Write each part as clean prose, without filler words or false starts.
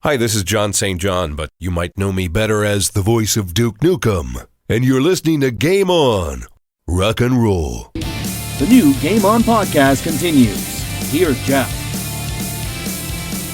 Hi, this is John St. John, but you might know me better as the voice of Duke Nukem. And you're listening to Game On, Rock and Roll. The new Game On podcast continues. Here's Jeff.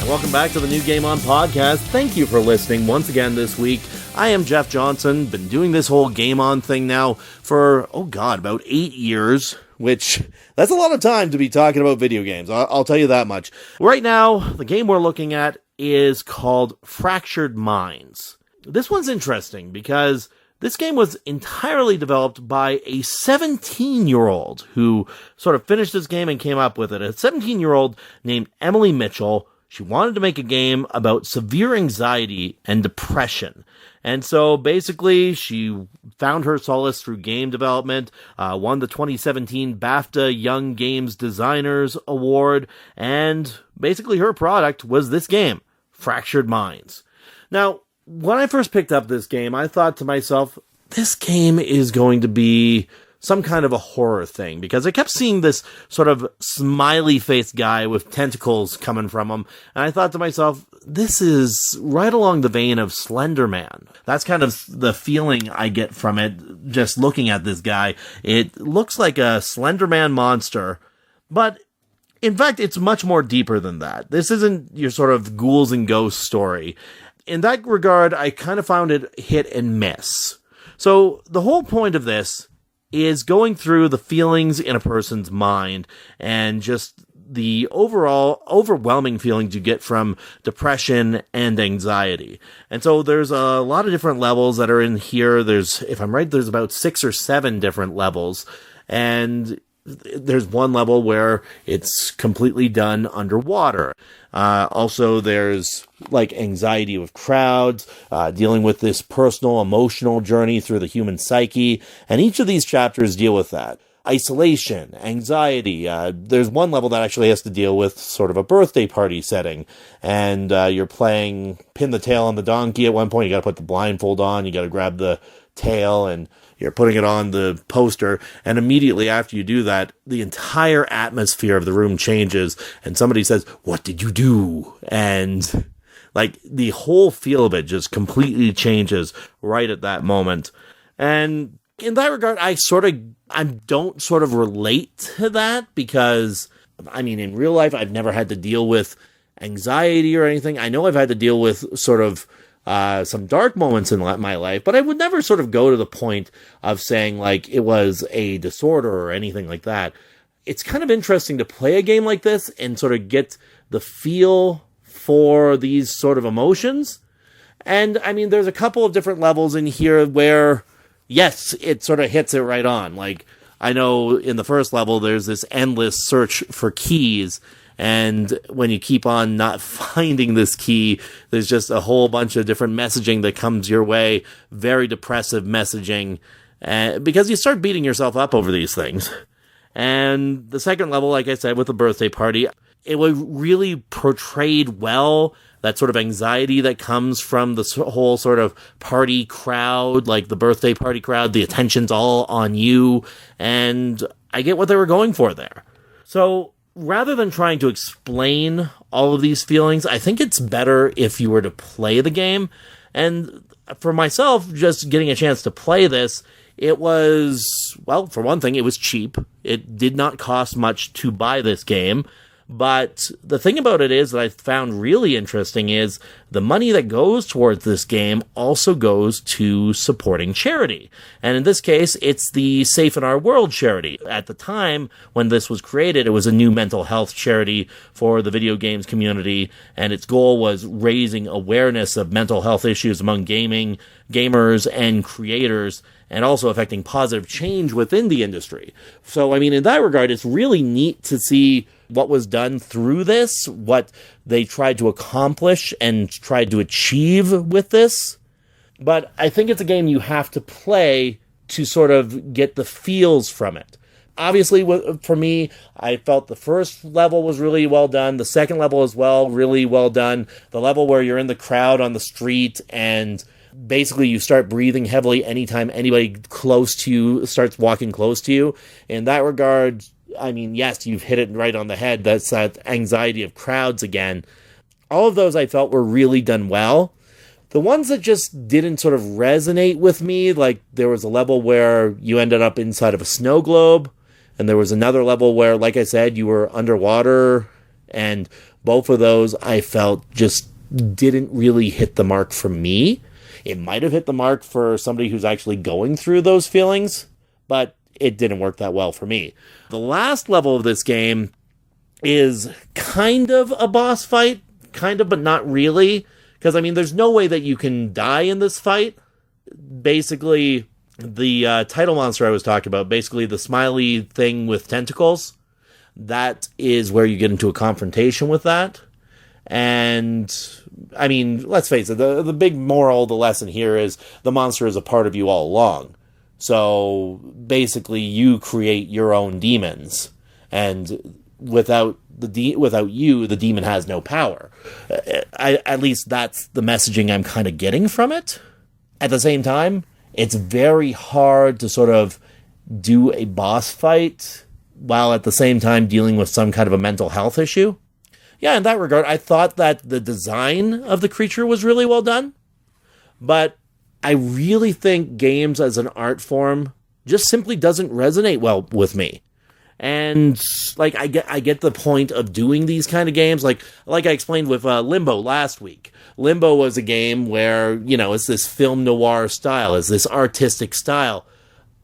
And welcome back to the new Game On podcast. Thank you for listening once again this week. I am Jeff Johnson. Been doing this whole Game On thing now for, about 8 years, which that's a lot of time to be talking about video games. I'll tell you that much. Right now, the game we're looking at is called Fractured Minds. This one's interesting because this game was entirely developed by a 17-year-old who sort of finished this game and came up with it. A 17-year-old named Emily Mitchell. She wanted to make a game about severe anxiety and depression. And so basically she found her solace through game development, won the 2017 BAFTA Young Games Designers Award, and basically her product was this game, Fractured Minds. Now, when I first picked up this game, I thought to myself, this game is going to be some kind of a horror thing, because I kept seeing this sort of smiley-faced guy with tentacles coming from him, and I thought to myself, this is right along the vein of Slender Man. That's kind of the feeling I get from it, just looking at this guy. It looks like a Slender Man monster, but in fact, it's much more deeper than that. This isn't your sort of ghouls and ghosts story. In that regard, I kind of found it hit and miss. So the whole point of this is going through the feelings in a person's mind and just the overall overwhelming feelings you get from depression and anxiety. And so there's a lot of different levels that are in here. There's, if I'm right, there's about 6 or 7 different levels. And there's one level where it's completely done underwater. Also, there's like anxiety with crowds, dealing with this personal, emotional journey through the human psyche. And each of these chapters deal with that. Isolation, anxiety. There's one level that actually has to deal with sort of a birthday party setting. And you're playing pin the tail on the donkey at one point. You got to put the blindfold on. You got to grab the tail and you're putting it on the poster, and immediately after you do that, the entire atmosphere of the room changes, and somebody says, "What did you do?" And like the whole feel of it just completely changes right at that moment. And in that regard, I don't sort of relate to that, because, I mean, in real life, I've never had to deal with anxiety or anything. I know I've had to deal with sort of some dark moments in my life, but I would never sort of go to the point of saying like it was a disorder or anything like that. It's kind of interesting to play a game like this and sort of get the feel for these sort of emotions. And I mean, there's a couple of different levels in here where, yes, it sort of hits it right on. Like, I know in the first level, there's this endless search for keys. And when you keep on not finding this key, there's just a whole bunch of different messaging that comes your way, very depressive messaging, because you start beating yourself up over these things. And the second level, like I said, with the birthday party, it was really portrayed well, that sort of anxiety that comes from the whole sort of party crowd, like the birthday party crowd, the attention's all on you, and I get what they were going for there. So rather than trying to explain all of these feelings, I think it's better if you were to play the game. And for myself, just getting a chance to play this, it was, well, for one thing, it was cheap. It did not cost much to buy this game. But the thing about it is that I found really interesting is the money that goes towards this game also goes to supporting charity. And in this case, it's the Safe in Our World charity. At the time when this was created, it was a new mental health charity for the video games community, and its goal was raising awareness of mental health issues among gamers and creators, and also affecting positive change within the industry. So, I mean, in that regard, it's really neat to see what was done through this, what they tried to accomplish and tried to achieve with this. But I think it's a game you have to play to sort of get the feels from it. Obviously, for me, I felt the first level was really well done. The second level as well, really well done. The level where you're in the crowd on the street and basically you start breathing heavily anytime anybody close to you starts walking close to you. In that regard, I mean, yes, you've hit it right on the head. That's that anxiety of crowds again. All of those I felt were really done well. The ones that just didn't sort of resonate with me, like there was a level where you ended up inside of a snow globe, and there was another level where, like I said, you were underwater, and both of those I felt just didn't really hit the mark for me. It might have hit the mark for somebody who's actually going through those feelings, but it didn't work that well for me. The last level of this game is kind of a boss fight, kind of, but not really. Because, I mean, there's no way that you can die in this fight. Basically, the title monster I was talking about, basically the smiley thing with tentacles, that is where you get into a confrontation with that. And, I mean, let's face it, the big moral of the lesson here is the monster is a part of you all along. So, basically, you create your own demons. And without you, the demon has no power. At least that's the messaging I'm kind of getting from it. At the same time, it's very hard to sort of do a boss fight while at the same time dealing with some kind of a mental health issue. Yeah, in that regard, I thought that the design of the creature was really well done. But I really think games as an art form just simply doesn't resonate well with me. And, like, I get the point of doing these kind of games. Like I explained with Limbo last week. Limbo was a game where, you know, it's this film noir style, it's this artistic style.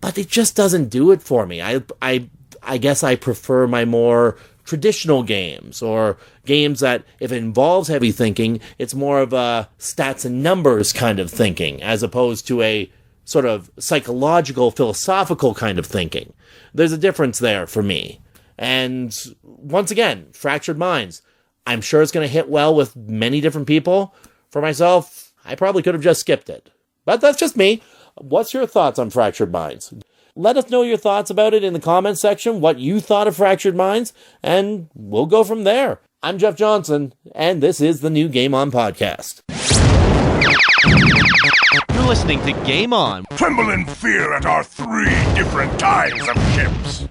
But it just doesn't do it for me. I guess I prefer my more traditional games, or games that, if it involves heavy thinking, it's more of a stats and numbers kind of thinking, as opposed to a sort of psychological, philosophical kind of thinking. There's a difference there for me. And once again, Fractured Minds. I'm sure it's going to hit well with many different people. For myself, I probably could have just skipped it. But that's just me. What's your thoughts on Fractured Minds? Let us know your thoughts about it in the comments section, what you thought of Fractured Minds, and we'll go from there. I'm Jeff Johnson, and this is the new Game On podcast. You're listening to Game On. Tremble in fear at our 3 different kinds of ships.